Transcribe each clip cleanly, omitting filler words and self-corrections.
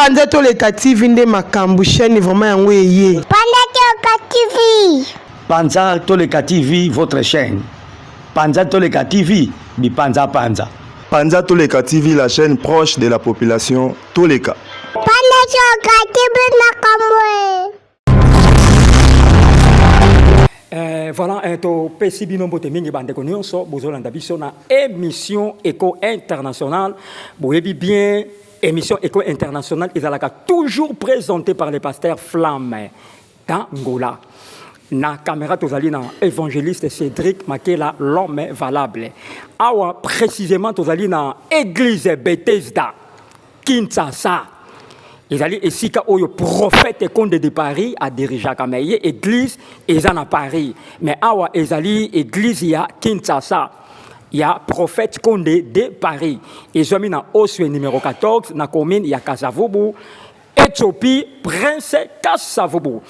Panza Toleka TV nde makambu chaîne vraiment yango eye. Panza Toleka TV. Panza Toleka TV, votre chaîne. Panza Toleka TV, bi Panza Panza. Panza Toleka TV, la chaîne proche de la population Toleka. Panza Toleka TV makambu. Voilà, to PCB nombo te mingi bande konyo so bozolanda biso na émission Éco International. Boyebi bien émission Éco International ezalaka toujours présentée par les pasteurs Flamme d'Angola. Na caméra tozali na évangéliste Cédric Makela, l'homme valable. Awa précisément tozali na église Bethesda Kinshasa. Ezali esika oyo prophète Konde de Paris a dirigé kameye église eza na Paris. Mais awa ezali église ya Kinshasa. Ya prophète Konde de Paris. Ezomi na Oswe numéro 14 na commune ya Kasavubu, Éthiopie, Prince Kasavubu.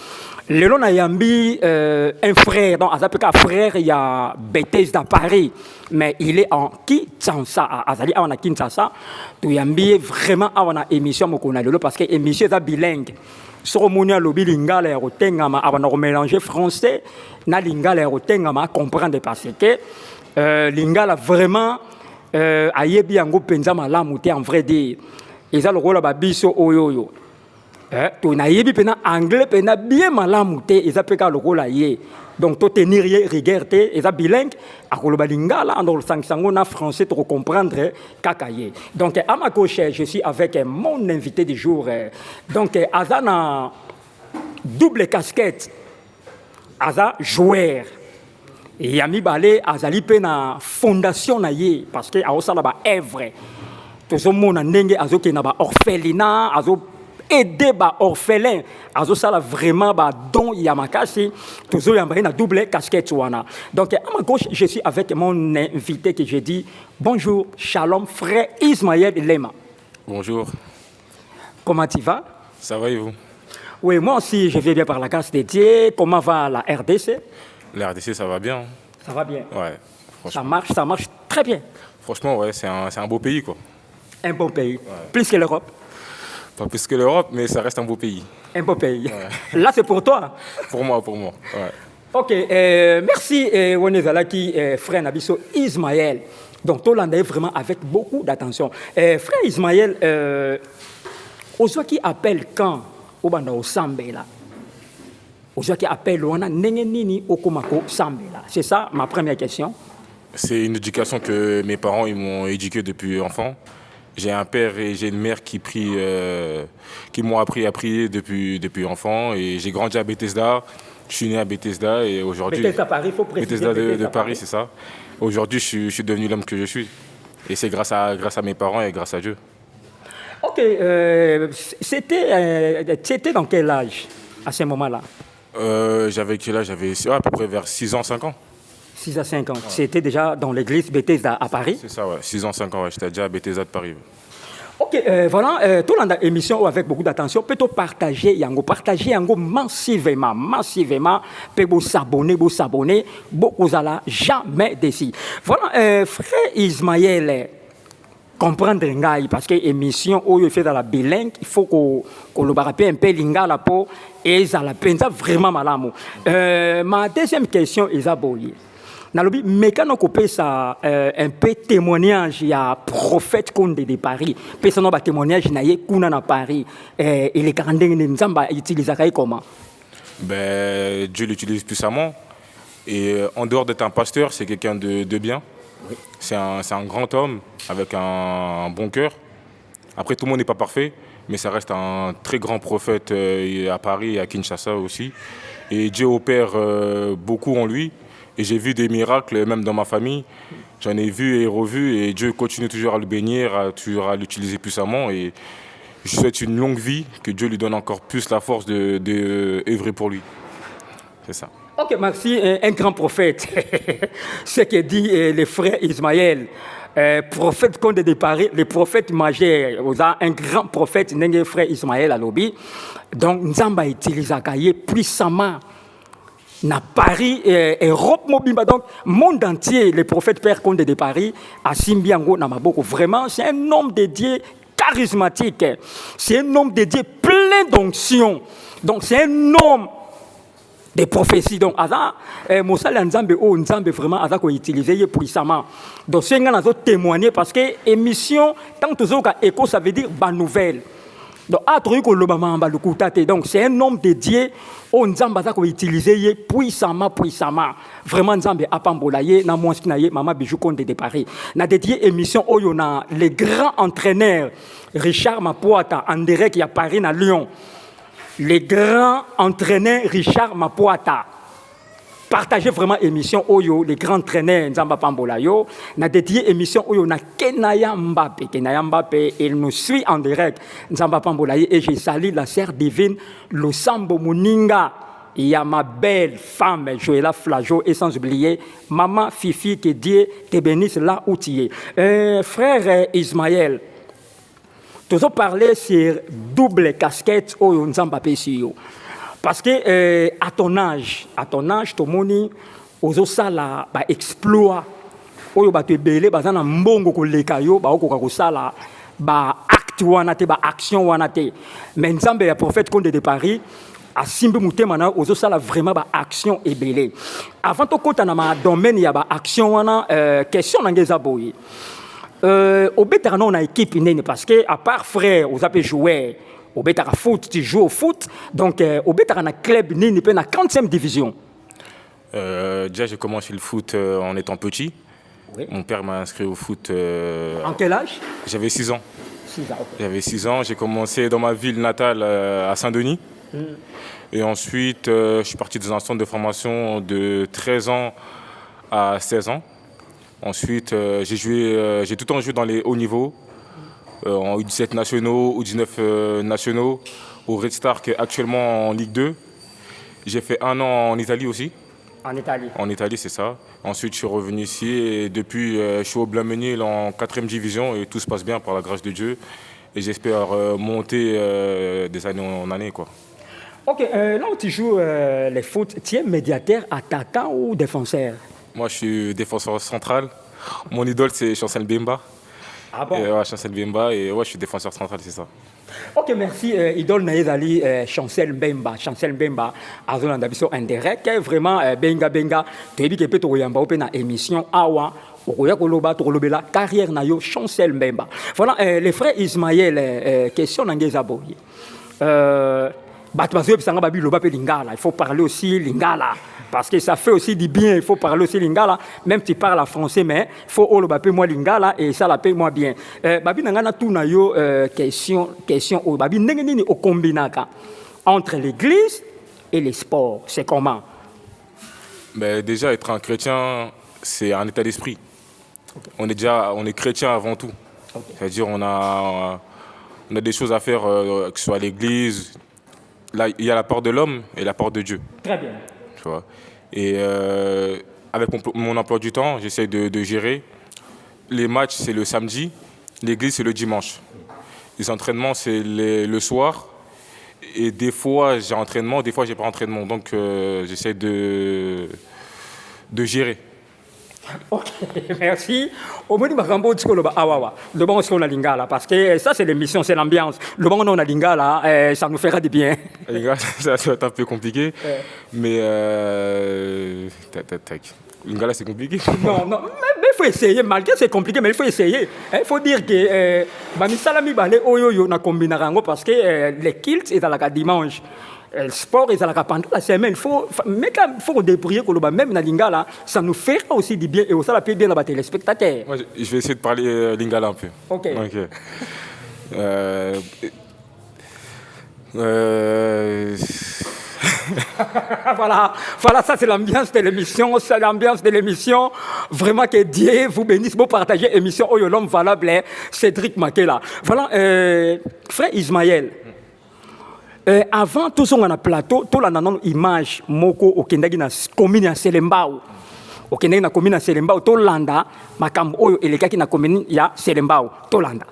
Lelo na yambi un frère, donc azapeka frère il y a Bethesda Paris, mais il est en Kinshasa, azali awana Kinshasa. Tu yambi vraiment awana émission mokona lelo parce que émission est bilingue. Soromonia lobi lingala ya rotengama abana mélanger français na lingala ya rotengama comprendre parce que lingala vraiment ayebi yango penza malamu te en vrai dire. Eza lokola ba biso oyoyo. Tu n'as pas anglais, tu n'as bien malamu te, ils appellent le rôle aïe. Donc, tu tenir rigueur te, ils sont bilingues. À Kolobalingala, en le sanction français, tu comprendre kakaye. Donc, à ma gauche, je suis avec mon invité du jour. Donc, Azana double casquette, Aza joueur. Et Yami Balé, Azali Pena fondation naïe, parce que Aosa là-bas œuvre. Tout ce monde a n'engue Azo qui n'a pas orphelinat, Azo aider ba orphelin azo sala vraiment ba don yamakasi toujours yambari na double casquette wana. Donc à ma gauche je suis avec mon invité que je dis bonjour, shalom frère Ismaël Lema. Bonjour. Comment tu vas? Ça va et vous? Oui, moi aussi je vais bien par la grâce de Dieu. Comment va la RDC? La RDC ça va bien. Ça va bien. Ouais. Ça marche très bien. Franchement ouais, c'est un beau pays quoi. Un bon pays. Ouais. Plus que l'Europe. Pas plus que l'Europe, mais ça reste un beau pays. Un beau pays. Ouais. Là, c'est pour toi. Pour moi. Ouais. Ok, merci, Wonezalaki, frère Nabiso Ismaël. Donc, tout l'année vraiment avec beaucoup d'attention. Frère Ismaël, aux qui appelle quand au banda au Sambela, aux qui appelle Wana Nengenini Okomako Sambela. C'est ça ma première question. C'est une éducation que mes parents ils m'ont éduquée depuis enfant. J'ai un père et j'ai une mère qui prient, qui m'ont appris à prier depuis enfant. Et j'ai grandi à Bethesda. Je suis né à Bethesda et aujourd'hui. Bethesda Paris, faut préciser. Bethesda de Paris, c'est ça. Aujourd'hui, je suis devenu l'homme que je suis. Et c'est grâce à mes parents et grâce à Dieu. Ok, c'était dans quel âge à ce moment-là? J'avais quel âge? J'avais à peu près vers 6 ans, 5 ans. 6 à 5 ans. Ouais. C'était déjà dans l'église Bethesda à Paris? C'est ça, ouais. 6 ans, 5 ans, ouais. J'étais déjà à Bethesda de Paris. Ok, voilà, tout l'émission avec beaucoup d'attention, peut-on partager yango massivement, peut vous s'abonner, beaucoup à jamais décis. Voilà, frère Ismaël, comprendre ngai parce que émission où il fait dans la bilingue, il faut qu'on le rappelle un peu lingala pour et ça la peine vraiment malamu. Ma deuxième question est aboli. Nalobi mécano coupé ça un peu témoignage il y a prophète Konde de Paris personne n'a témoignage naie kuna na Paris et les carandeng de Nzamba utilise comment? Ben Dieu l'utilise puissamment et en dehors d'être un pasteur c'est quelqu'un de bien. Oui. C'est un grand homme avec un bon cœur. Après tout le monde n'est pas parfait mais ça reste un très grand prophète à Paris et à Kinshasa aussi et Dieu opère beaucoup en lui. Et j'ai vu des miracles, même dans ma famille. J'en ai vu et revu. Et Dieu continue toujours à le bénir, toujours à l'utiliser puissamment. Et je souhaite une longue vie, que Dieu lui donne encore plus la force de œuvrer pour lui. C'est ça. Ok, merci. Un grand prophète. Ce que dit le frère Ismaël. Prophète Konde de Paris, le prophète majeur. Un grand prophète, le frère Ismaël à Lobi. Donc, Nzamba utilise puissamment. Na Paris, Europe, Mobimba, donc monde entier, le prophète Père Konde de Paris, à Simbiango, Namaboko. Vraiment, c'est un homme dédié charismatique. C'est un homme dédié, plein d'onction. Donc, c'est un homme des prophéties. Donc, Moussa Nzambe, Nzambe vraiment, a utilisé puissamment. Donc, c'est un témoigner parce que l'émission, tant que écho, ça veut dire bonne nouvelle. Donc, donc c'est un homme dédié au Nzamba qui utilisé puissamment. Vraiment, Nzambe a pambolaye, na monskinaye, maman bijou konde de Paris. Na dédié émission où on a les grands entraîneurs, Richard Mapoata, en direct, il y a Paris, à Lyon. Les grands entraîneurs, Richard Mapoata. Partagez vraiment émission Oyo, les grands entraîneurs Nzamba Pambolayo. Na dédié émission Oyo na Kenaya Mbappé. Kenaya Mbappé, il nous suit en direct Nzamba Pambolayo et je salue la sœur divine Losambo Muninga. Il y a ma belle femme Joëlla Flageau et sans oublier maman Fifi, que Dieu te bénisse là où tu es. Frère Ismaël, tu as parlé sur double casquette Oyo Nzamba Pessio. Parce que à ton âge, ton moni, aux sala ba exploit, oyo ba te belé ba na mbongo ko lekayo ba ko sala ba acte wanate ba action wanate. Mais Nzambe ya prophète Conde de Paris a simbi mutema na aux sala vraiment ba action et belé. Avant to kota na ma domaine ya ba action wana question na ngeza boyi. Au bétara on a équipe nene parce que à part frère aux appelés joueurs au Bétara foot, tu joues au foot. Donc, au Bétara, na club, ni pas na 40e division. Déjà, j'ai commencé le foot en étant petit. Oui. Mon père m'a inscrit au foot. En quel âge? J'avais 6 ans. 6 ans, okay. J'avais 6 ans. J'ai commencé dans ma ville natale à Saint-Denis. Et ensuite, je suis parti dans un centre de formation de 13 ans à 16 ans. Ensuite, j'ai tout le temps joué dans les hauts niveaux. En U17 nationaux, U19 nationaux, au Red Star qui est actuellement en Ligue 2. J'ai fait 1 an en Italie aussi. En Italie? En Italie, c'est ça. Ensuite, je suis revenu ici et depuis, je suis au Blainmesnil en 4e division et tout se passe bien par la grâce de Dieu. Et j'espère monter des années en année, quoi. Ok, là où tu joues les foot, tu es médiateur, attaquant ou défenseur? Moi, je suis défenseur central. Mon idole, c'est Chancel Bemba. Ah bon? Chancel Bemba et ouais, je suis défenseur central, c'est ça. Ok, merci. Idole Naïdali, Chancel Bemba. Chancel Bemba, Azolanda Biso Indirect, vraiment Benga. Tu as dit que tu as eu une émission Awa, la carrière Nayo, Chancel Bemba. Voilà, les frères Ismaël, question Nangezaboyi. Il faut parler aussi Lingala. Parce que ça fait aussi du bien, il faut parler aussi Lingala. Même si tu parles français, mais il faut que moi Lingala et ça la paye moi bien. Babi nangana tout na yo question au babi nengeni au combinaka entre l'église et les sports. C'est comment? Mais déjà être un chrétien, c'est un état d'esprit. Okay. On est chrétien avant tout. Okay. C'est-à-dire on a des choses à faire, que ce soit à l'église. Là, il y a la part de l'homme et la part de Dieu. Très bien. Tu vois. Et avec mon emploi du temps, j'essaie de gérer. Les matchs, c'est le samedi. L'église, c'est le dimanche. Les entraînements, c'est le soir. Et des fois, j'ai entraînement, des fois, j'ai pas entraînement. Donc, j'essaie de gérer. Ok, merci. Au moins, le bon, c'est qu'on a Lingala, parce que ça, c'est l'émission, c'est l'ambiance. Le bon, on a Lingala, ça nous fera du bien. Lingala, ça va être un peu compliqué, mais Lingala, c'est compliqué. Non, mais il faut essayer, malgré c'est compliqué, mais il faut essayer. Il faut dire que Salami Balé, Oyo, na combinarango, parce que les kilts, ils sont là dimanche. Le sport est à la pendant la semaine. Il faut débrouiller même dans Lingala. Ça nous fera aussi du bien et ça la paye bien les téléspectateurs. Moi, je vais essayer de parler Lingala un peu. Ok. Voilà, ça c'est l'ambiance de l'émission. C'est l'ambiance de l'émission. Vraiment que Dieu vous bénisse. Vous partagez l'émission Oyolom valable. Cédric Makela. Voilà, frère Ismaël. Avant tout ça on a plateau tout la nanon image moko okendaki na commune ya Selembao okendaki na commune ya Selembao to landa makambo oyo elekaki na commune ya Selembao to landa.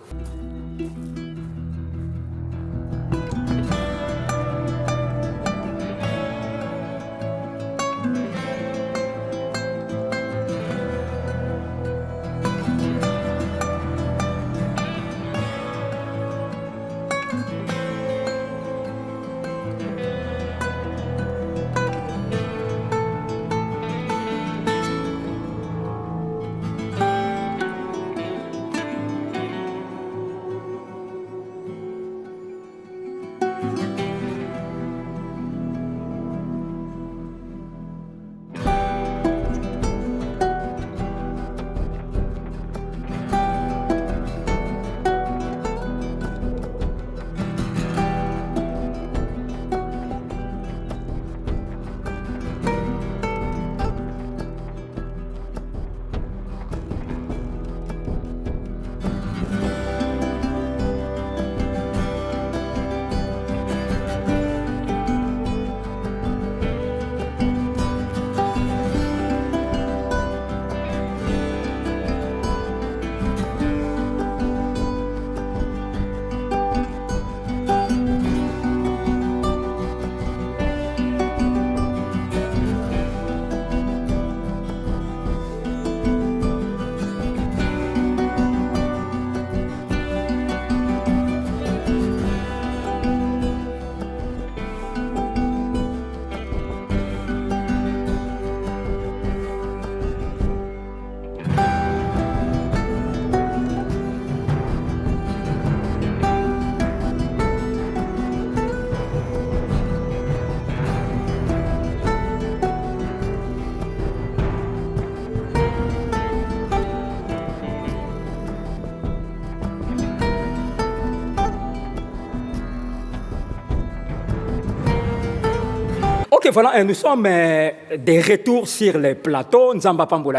Ok, voilà, nous sommes des retours sur les plateaux. Nous avons parlé de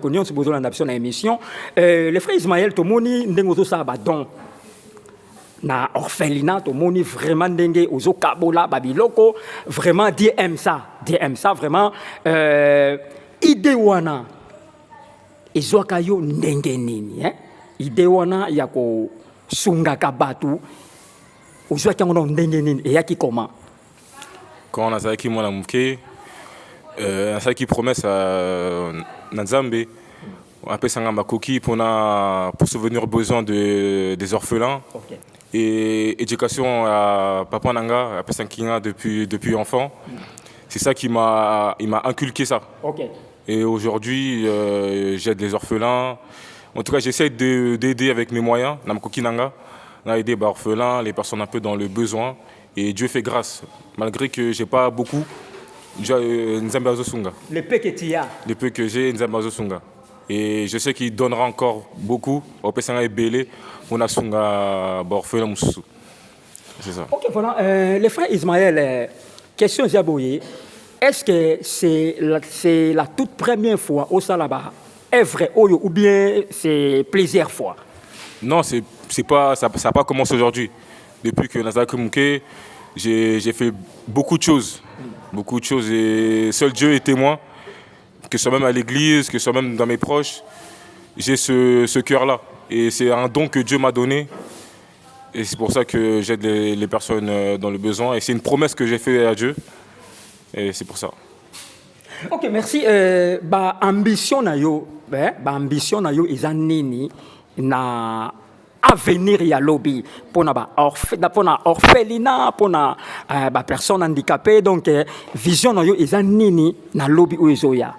l'émission, nous avons émission. Le frère Ismaël Tomoni, nous avons don na orphelinat, Tomoni, vraiment, ndenge ozo kabola, babiloko, vraiment, Dieu aime ça, vraiment. Idée wana, ezwaka yo ndenge nini, idée wana yako sungaka batu, ozwaka ngono ndenge nini, et yaki comment? Quand on a ça qui m'a mouké, ça qui promet à Nzambe, après ça on a coquille pour subvenir aux besoins des orphelins. Okay. Et éducation à Papa Nanga, après ça depuis enfant. C'est ça qui m'a inculqué ça. Okay. Et aujourd'hui, j'aide les orphelins. En tout cas, j'essaie d'aider avec mes moyens. Namkoki Nanga, on a aidé les orphelins, les personnes un peu dans le besoin. Et Dieu fait grâce. Malgré que je n'ai pas beaucoup, Nzambe Azosunga. Le peu que tu as. Le peu que j'ai, Nzambe Azosunga. Et je sais qu'il donnera encore beaucoup. Au Pessanga et Belé, on a Sunga Borfela Moussou. C'est ça. Ok, voilà. Le frère Ismaël, question Zaboye. Est-ce que c'est la toute première fois au Salaba, est vrai, ou bien c'est plusieurs fois? Non, ça n'a pas commencé aujourd'hui. Depuis que Nazak Mouké, j'ai fait beaucoup de choses. Beaucoup de choses. Et seul Dieu est témoin, que ce soit même à l'église, que ce soit même dans mes proches. J'ai ce cœur-là. Et c'est un don que Dieu m'a donné. Et c'est pour ça que j'aide les personnes dans le besoin. Et c'est une promesse que j'ai faite à Dieu. Et c'est pour ça. Ok, merci. Ambition na yo, ambition na yo izanini na avenir ya lobby pour na orphelinat, pour na personne handicapée. Donc vision na yo izanini na lobby ou izoya.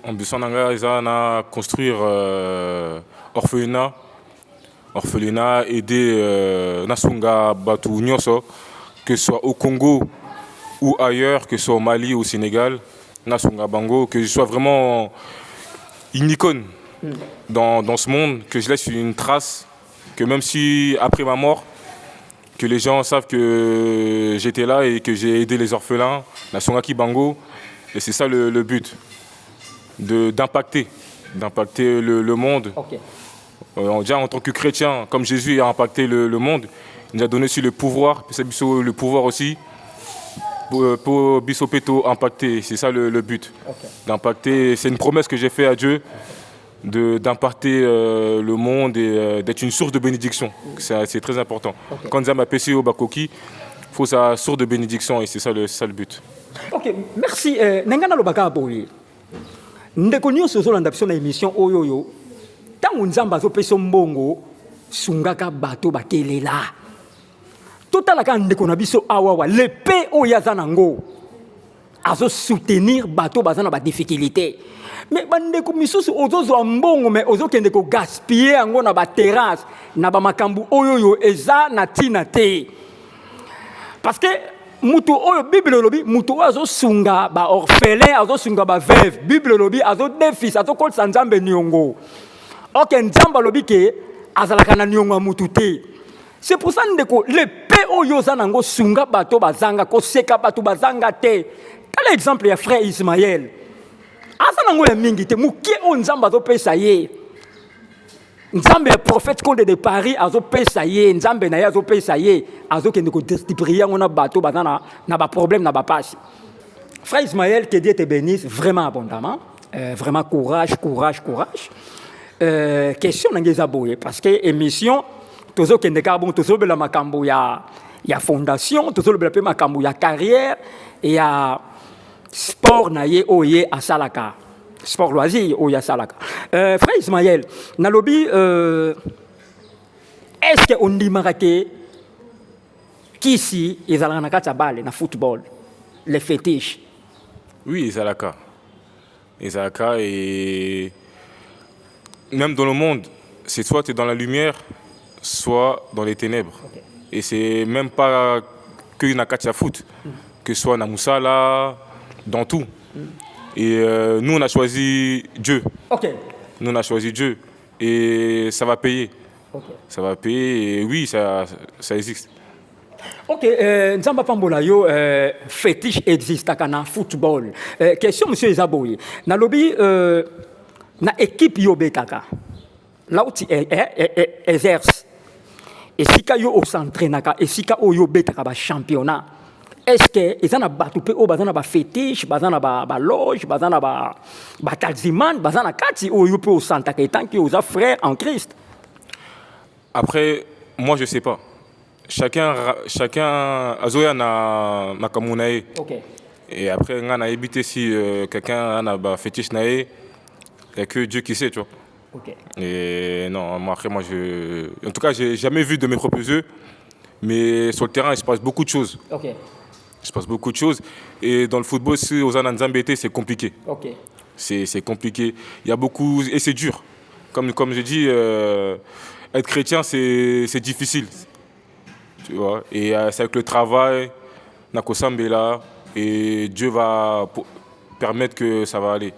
Ambition nanga izana construire orphelinat, aider nasunga batu nyonso, que ce soit au Congo ou ailleurs, que ce soit au Mali ou au Sénégal, nasunga bango, que je sois vraiment une icône dans ce monde, que je laisse une trace, que même si après ma mort, que les gens savent que j'étais là et que j'ai aidé les orphelins, nasunga ki bango, et c'est ça le but, d'impacter le monde. Okay. Déjà en tant que chrétien, comme Jésus a impacté le monde, il nous a donné aussi le pouvoir, le pouvoir aussi, pour Bissopeto impacter. C'est ça le but, okay. D'impacter. C'est une promesse que j'ai faite à Dieu, d'impacter le monde et d'être une source de bénédiction. C'est très important. Okay. Quand Nzambe a péché au Bakoki, il faut sa source de bénédiction et c'est ça le but. Ok, merci. Nengana lobaka boye. Ndeko nyonso zolanda biso na émission oyoyo. Tango Nzambe azopesa mbongo sungaka bato bakelela. Totalaka ndeko na biso awawa le pe oyo aza nango azo soutenir bato bazana ba difficulté. Mais bandeko misusu ozozo mbongo mais ozokende ko gaspiller yango na ba terrasse na ba makambu oyoyo eza na tina te. Parce que mutu oyo Bible lobi mutu azo sunga ba orphelin azo sunga ba veuve Bible lobi azo defis azo kol Nzambe niongo. Ok, Nzambe lobi ke azalaka na niongo mutu te. C'est pour ça que le pe oyo zanango sunga bato bazanga ko seka bato bazanga te. Quel exemple ya frère Ismaël? Azanango ya mingi te muki o Nzambe azo pesa ye. Nzambe ya prophète Conde de Paris azo pesa ye, Nzambe na ye azo pesa ye, azo kende ko distribuer ngona bato bazana na ba problème na ba passe. Frère Ismaël, que Dieu te bénisse vraiment abondamment. Vraiment courage. Question nangeza boye parce que émission tozo kende ka bon tozo bela makambo ya fondation, tozo bela pe makambo ya carrière et ya sport na ye oye asalaka. Sport loisir oye asalaka. Frère Ismaël, na lobby est-ce que on dit marake kisi ezalaka na kati ya balle na football les fétiches? Oui, ezalaka et même dans le monde, c'est soit tu es dans la lumière, soit dans les ténèbres. Okay. Et c'est même pas que na Katia foot, que ce soit na Moussala, dans tout. Et nous, on a choisi Dieu. Okay. Nous, on a choisi Dieu. Et ça va payer. Okay. Ça va payer. Et oui, ça existe. Ok, Nzamba Pambola yo fétiche existe dans football. Question monsieur Ezaboui. Na lobby na équipe yo betaka. Là où tu exerces. Et si ka yo au centre naka et si ka yo betaka ba championnat. Est-ce que ils en a battu pe o bazana ba fétiche, bazana ba loge, bazana ba taximan, bazana kati o yo pe au centre ka tant que aux frères en Christ. Après, moi, je sais pas. Chacun Azoya na kamunae. OK. Et après, on a évité si quelqu'un a un fétiche nae, il n'y a que Dieu qui sait, tu vois. OK. Et non, après, moi, en tout cas, j'ai jamais vu de mes propres yeux, mais sur le terrain, il se passe beaucoup de choses. OK. Il se passe beaucoup de choses. Et dans le football, si aux Ananzambété, c'est compliqué. OK. C'est compliqué. Il y a beaucoup, et c'est dur. Comme je dis, être chrétien, c'est difficile. Tu vois, et c'est avec le travail, Nakosambela, et Dieu va permettre que ça va aller.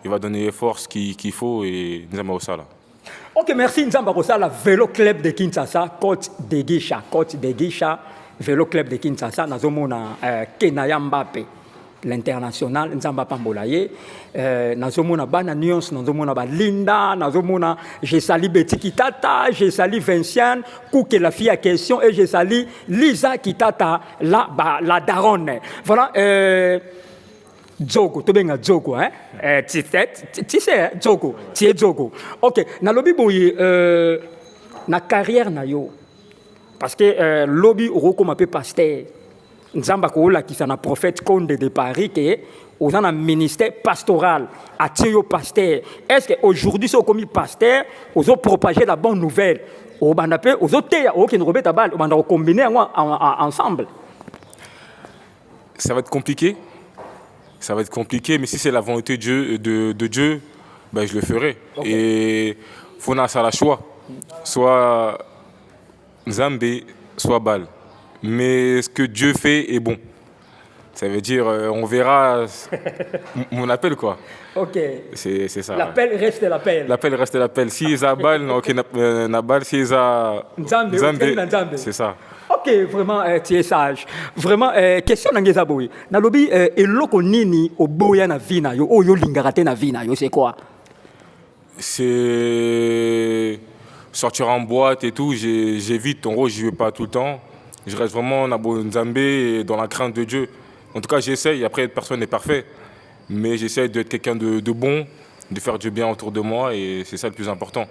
Il va donner les forces qu'il faut et nous allons ça là. Ok, merci Nzamba Kosala, Vélo Club de Kinshasa, Côte de Guicha, Vélo Club de Kinshasa, Nazomona Kenaya Mbappé, l'international, Nzamba Pambolaye, Nazomona Bana Nuance, Nazomona Linda, Nazomona, j'ai sali Betty Kitata, j'ai sali Vinciane, Kouke la fille à question, et j'ai sali Lisa Kitata, la daronne. Voilà, Djogo, tu benga Djogo, hein? Tu sais, Djogo, tu es Djogo. Ok, na lobby boye, na carrière na yo, parce que lobby roko m'appelle pasteur. Nzamba kola qui s'en a prophète Conde de Paris que aux un ministère pastoral à Thio pasteur. Est-ce qu'aujourd'hui c'est comme pasteur, aux autres propager la bonne nouvelle, aux bandapé, aux autres théâtres, aux qui nous remettent à balle, aux bandapé combiner ensemble. Ça va être compliqué. Ça va être compliqué, mais si c'est la volonté de Dieu, ben je le ferai. Okay. Et faut qu'on ait le choix. Soit Nzambé, soit Bal. Mais ce que Dieu fait est bon. Ça veut dire, on verra mon appel, quoi. Ok. C'est ça. L'appel reste l'appel. L'appel reste l'appel. Si ils ont Bal, ok, na Bal, si ils ont Nzambé, c'est ça. Ok, vraiment, tu es sage. Vraiment, question d'Angeza Boy. Na lobby, eloko nini oboya na vina yo, o yo lingarate na vina yo, c'est quoi? C'est sortir en boîte et tout. J'évite, en gros, je ne vais pas tout le temps. Je reste vraiment Nabo Nzambé dans la crainte de Dieu. En tout cas, j'essaye. Après, personne n'est parfait. Mais j'essaie d'être quelqu'un de bon, de faire du bien autour de moi. Et c'est ça le plus important.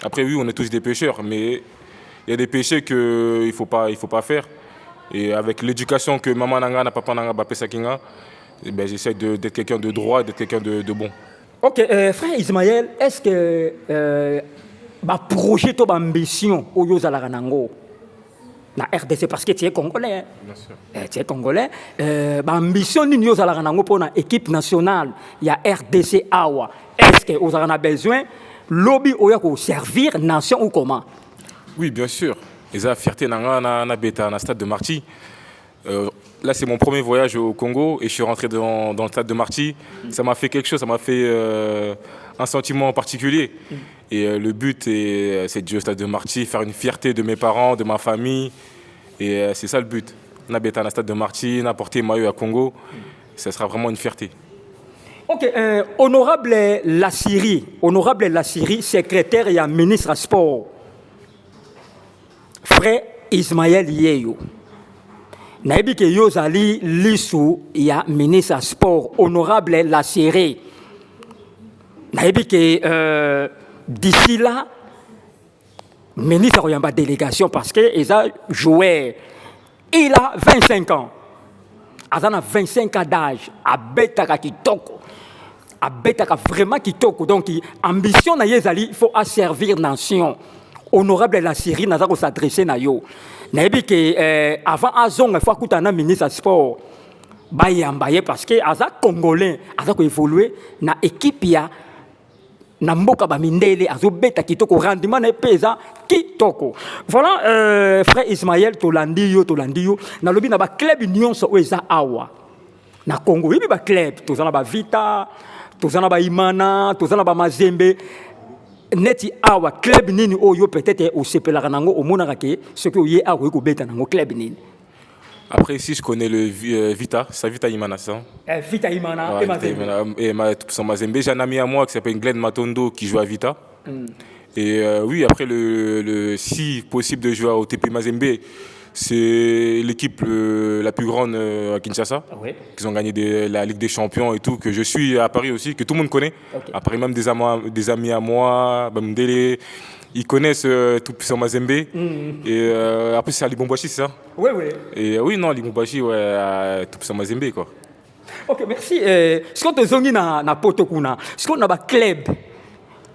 Après, oui, on est tous des pécheurs. Mais il y a des péchés qu'il ne faut pas faire. Et avec l'éducation que maman nanga na papa nanga bapé sakinga, ben j'essaie d'être quelqu'un de droit, d'être quelqu'un de bon. Ok, frère Ismaël, est-ce que projet ou ambition au Yozala Ranango na RDC parce que tu es congolais, hein? Bien sûr. Tu es congolais. Ambition ni Yozala Ranango pour une équipe nationale, il y a RDC Awa. Est-ce que vous avez besoin lobby ou servir nation ou comment? Oui, bien sûr. Ils ont fierté na beta na stade de Marty. Là, c'est mon premier voyage au Congo et je suis rentré dans le stade de Marty. Ça m'a fait quelque chose, ça m'a fait un sentiment particulier. Et le but, c'est de jouer au stade de Marty, faire une fierté de mes parents, de ma famille. Et c'est ça le but. On a bêté dans le stade de Marty, on a porté maillot à Congo. Ça sera vraiment une fierté. Ok, honorable la Syrie, secrétaire et ministre sport. Frère Ismaël Yeyo. Naïbi que Yozali Lissou, il y a ministre sport, honorable la Syrie. Naïbi que d'ici là, ministre il y a une délégation parce qu'il a joué. Il a 25 ans. Il a 25 ans d'âge. Abetaka kitoko. Abetaka vraiment kitoko. Donc, ambition na yezali, il faut asservir nation. Honorable la Syrie, n'a pas s'adresser na yo. Naïbi que avant Azong, il faut que un ministre sport. Bayambaye parce que Aza Congolais, Aza ko évoluer na équipe ya na mboka ba mindele azo beta kitoko rendement na pesa kitoko. Voilà frère Ismaël Tolandi yo na lobi na ba club union so eza awa. Na Congo, yebi ba club, tozana ba Vita, tozana ba Imana, tozana ba Mazembe. Neti awa club nini oyo peut-être au sepelaka nango o monaka ke ce que oye awa ko beta nango club nini. Après, ici, je connais le Vita, c'est Vita Imana, ça. Vita Imana Ouais, et Mazembe. Et son Mazembe, j'ai un ami à moi qui s'appelle Glenn Matondo qui joue à Vita. Et oui, après, si possible de jouer au TP Mazembe, c'est l'équipe la plus grande à Kinshasa. Oui. Ils ont gagné la Ligue des Champions et tout, que je suis à Paris aussi, que tout le monde connaît. Okay. Après, même des amis à moi, Bamdele, ils connaissent tout puissant Mazembe. Et après, c'est à Libombashi, c'est ça? Oui, oui. Et oui, non, Libombashi, ouais, tout puissant Mazembe, quoi. Ok, merci. Ce qu'on te zongi na poto kuna, ce qu'on a ba club.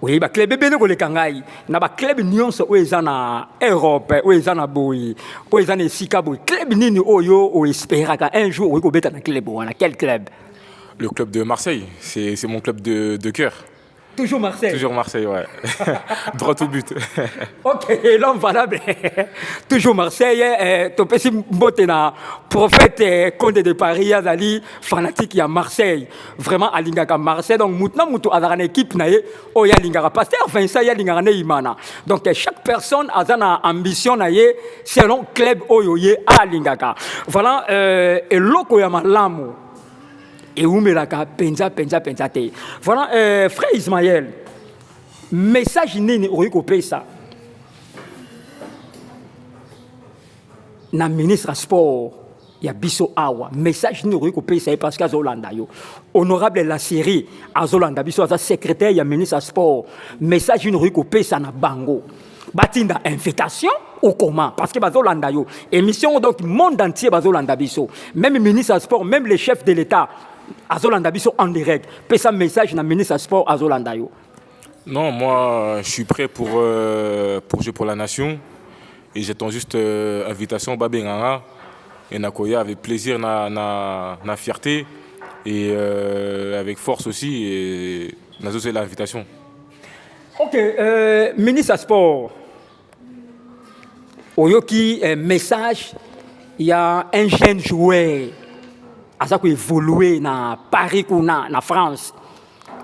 Oui, ba club bene ko le kangai. Na ba club nyonso o ezana Europe, o ezana boy, o ezana sika boy. Club nini oyo o espera ka un jour o ko beta na club wana. Quel club? Le club de Marseille, c'est mon club de cœur. Toujours Marseille. Toujours Marseille, ouais. Droit au but. Ok, l'homme valable. Toujours Marseille. Topesi Mbotena, prophète Conde de Paris, Azali, fanatique, il y a Marseille. Vraiment, à Lingaka Marseille. Donc, maintenant, Moutou a une équipe, oh, il y a Lingaka Pasteur, Vincent, il y a Lingaka Imana. Donc, chaque personne a une ambition, selon club, oh, à Lingaka. Voilà, et l'oko yama l'amour. Et où me la penza te. Voilà, frère Ismaël, message nini oikope ça. Na ministre sport, il y a biso awa. Message nini oikope ça parce qu'à Zolanda yo. Honorable la série à Zolanda biso à secrétaire il y a ministre sport. Message nini oikope ça na bango. Batinda invitation ou comment? Parce que Bazolanda yo. Émission donc monde entier Bazolanda biso. Même ministre sport, même les chefs de l'État. Azolanda biso en direct. Pèse un message dans le ministre sport Azolanda yo. Non, moi, je suis prêt pour jouer pour la nation. Et j'attends juste invitation Babé Nganga et Nakoya avec plaisir, na fierté et avec force aussi. Et c'est l'invitation. Ok, ministre sport. Oyoki message, il y a un jeune joueur. Aza ko évoluer na Paris ou na France.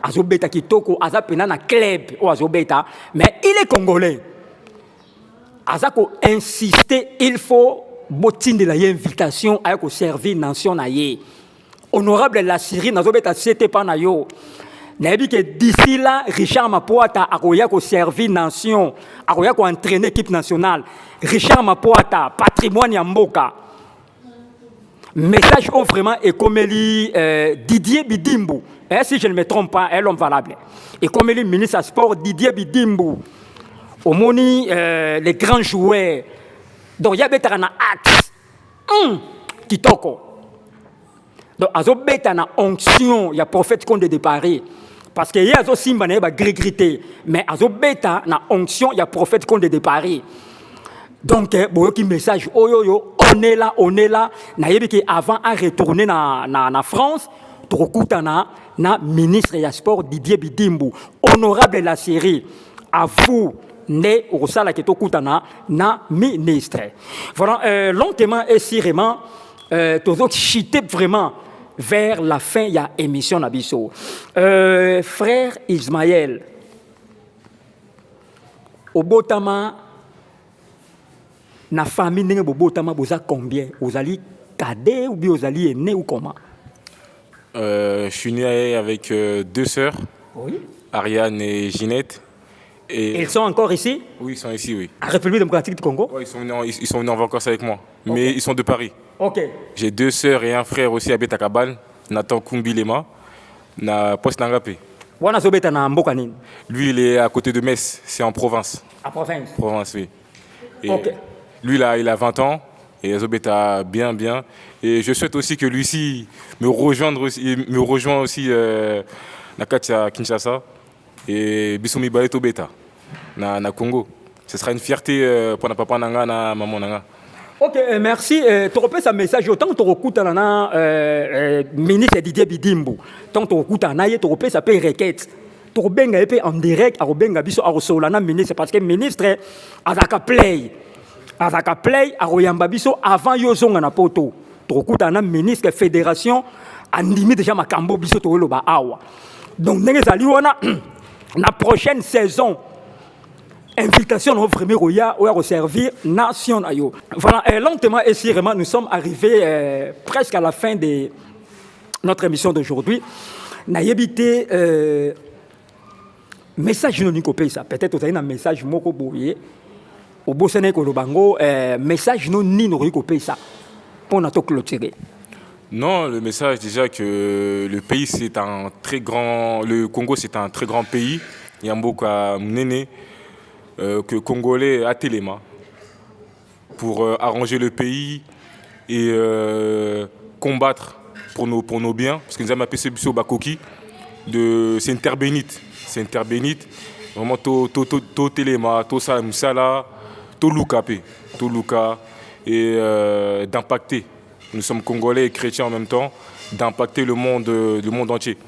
Azo beta kitoko, aza pena na club ou azo beta, mais il est congolais. Aza ko insister, il faut botinde la invitation à ko servir nation na ye. Honorable la Syrie nazo beta c'était pas na yo. Nabi que d'ici là Richard Mapoata akoya ko servir nation, akoya ko entraîner équipe nationale. Richard Mapoata, patrimoine ya mboka. Message au vraiment et comme Didier Bidimbu, si je ne me trompe pas, l'homme valable. Et comme le ministre des Sports Didier Bidimbu, au moni les grands joueurs, donc il y a un axe, kitoko. Donc il y a une onction, il y a prophète Conde de Paris. Parce qu'il y a aussi une gris-grité, mais il y a une onction, il y a prophète Conde de Paris. Donc, un message, on est là. Avant de retourner en France, na ministre des Sports Didier Bidimbu, honorable la série, à vous, né au sala qui na ministre. Voilà, lentement et sérieusement, tous autres chité vraiment vers la fin de l'émission Nabiso. Frère Ismaël, au Botama, na famille ndenge bobotama boza combien? Ozali cadet ou bien ozali aîné ou comment? Je suis né avec deux sœurs, Oui. Ariane et Ginette. Et Ils sont encore ici? oui, ils sont ici, oui. En République démocratique du Congo? Ouais, ils sont venus en vacances avec moi, mais ils sont de Paris. Ok. J'ai deux sœurs et un frère aussi à Betakabal, Nathan Kumbilema, na Poste Nangapé. Wana zobeta na mboka nini? Lui, il est à côté de Metz, c'est en Provence. À province. Provence, oui. Et Ok. lui, là, il a 20 ans. Et Zobeta bien. Et je souhaite aussi que lui-ci me rejoigne aussi na Katia Kinshasa et Bissoumi Baeto Beta na Congo. Ce sera une fierté pour na papa nanga na maman nanga. Ok, merci. Tu repères un message autant que tu recoutes dans ministre Didier Bidimbu. Tant que tu recoutes en aïe, tu repères ça peut requête. Tu repères en direct, à rebenga biso à resolana ministre parce que ministre azaka play. Azaka play à royamba biso avant yozonga na poto. Tu recoutes en ministre fédération andimi déjà makambo biso to loba awa. Donc ndenge zali wana la prochaine saison invitation au premier roya ou servir nation ayo. Voilà, lentement et sûrement nous sommes arrivés presque à la fin de notre émission d'aujourd'hui. Naïbité message non nikopé ça peut-être vous avez un message moko boye au bossene ko lobango message non ni no nikopé ça pour notre clôturer. Non, le message déjà que le pays c'est un très grand, le Congo c'est un très grand pays. Il y a beaucoup à mener que Congolais à Téléma pour arranger le pays et combattre pour nos biens parce que nous avons appelé ce Bakoki c'est une terre bénite. C'est une terre bénite. Vraiment, tout Téléma, tout ça, Moussala, tout Luka, et d'impacter. Nous sommes Congolais et chrétiens en même temps, d'impacter le monde entier.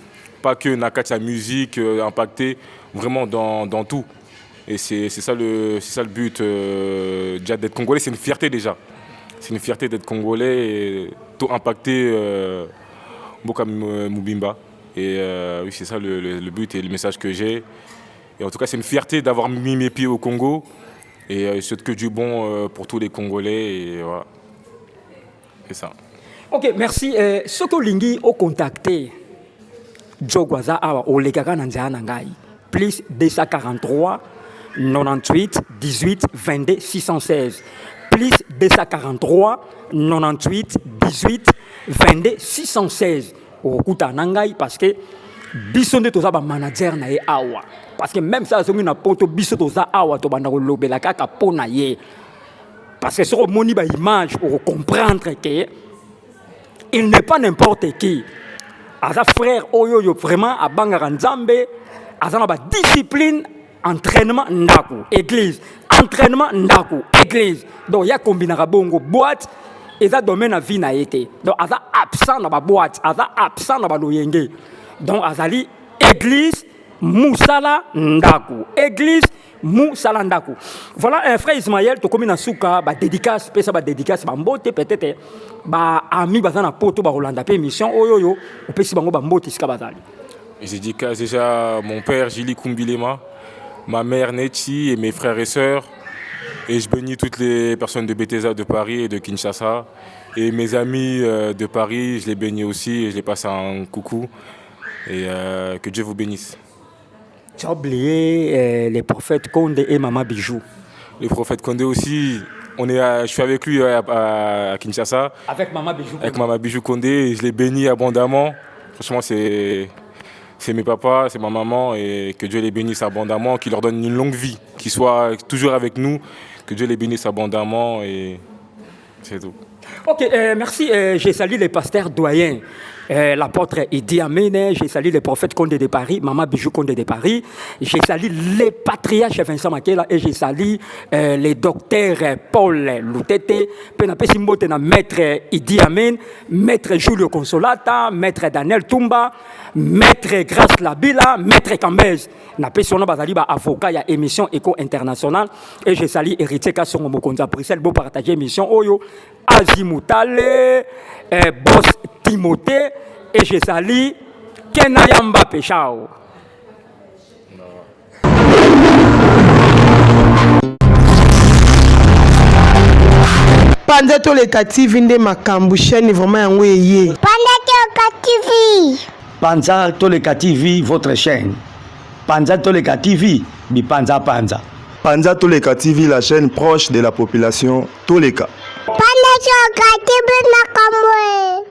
Pas que Nakata musique, impacter vraiment dans tout. Et c'est ça le but déjà d'être Congolais. C'est une fierté déjà. C'est une fierté d'être Congolais et tout impacter Boka Mubimba. Et oui, c'est ça le but et le message que j'ai. Et en tout cas, c'est une fierté d'avoir mis mes pieds au Congo. Et je souhaite que du bon pour tous les Congolais. Et voilà. C'est ça. Ok, merci. Ce que Lingi a contacté, Djogwaza Awa, au Legaka Nanzanangai, plus 243 98 18 22 616. Plus 243 98 18 22 616. Okuta nangai parce que biso nde toza ba manager na ye awa parce que même ça zongi na poto biso toza awa to banda ko lobela kaka pona ye parce que sur moni ba image pour comprendre que il n'est pas n'importe qui aza frère oyo vraiment abanga nzambe azana ba discipline entraînement ndaku église entraînement ndaku église donc ya combinera bongo boîte et ça domaine à vie na été donc aza absent dans la boîte aza absent dans la loyenge donc azali église musala ndaku église musala ndaku voilà un frère Ismaël to comme na suka ba dédicace pesa ba dédicace ba mbote peut-être ba ami bazana poto ba Rolanda pe mission oyoyo opesi bango ba mbote sika bazali. Je dédicace déjà mon père Jili Kumbilema, ma mère Nechi et mes frères et sœurs. Et je bénis toutes les personnes de Bethesda de Paris et de Kinshasa. Et mes amis de Paris, je les bénis aussi et je les passe un coucou. Et que Dieu vous bénisse. Tu as oublié les prophètes Condé et Maman Bijou. Le prophète Condé aussi, je suis avec lui à Kinshasa. Avec Maman Bijou Condé. Avec Maman Bijou Condé et je les bénis abondamment. Franchement, c'est mes papas, c'est ma maman et que Dieu les bénisse abondamment, qu'il leur donne une longue vie, qu'ils soient toujours avec nous, que Dieu les bénisse abondamment et c'est tout. Ok, merci. J'ai salué les pasteurs doyens. L'apôtre Idi Amen, j'ai salué les prophètes Condé de Paris, Maman Bijou Condé de Paris, j'ai salué les patriarches Vincent Makela et j'ai salué les docteurs Paul Loutete, maître Idi Amen, maître Julio Consolata, maître Daniel Tumba, maître Grace Labila, maître Kambez. Na pesona bazali ba avocat ya émission Éco International et j'ai salué héritier Kassongo Mokonza Bruxelles pour partager émission Oyo Azimutale boss Timothée et j'ai sali Kenayamba Pechao. Panza Toleka TV nde makambu chaîne vraiment yango eye. Panza Toleka TV. Panza Toleka TV, votre chaîne. Panza Toleka TV, Bipanza Panza. Panza Toleka TV, la chaîne proche de la population Toleka. Panza Toleka TV makamwe.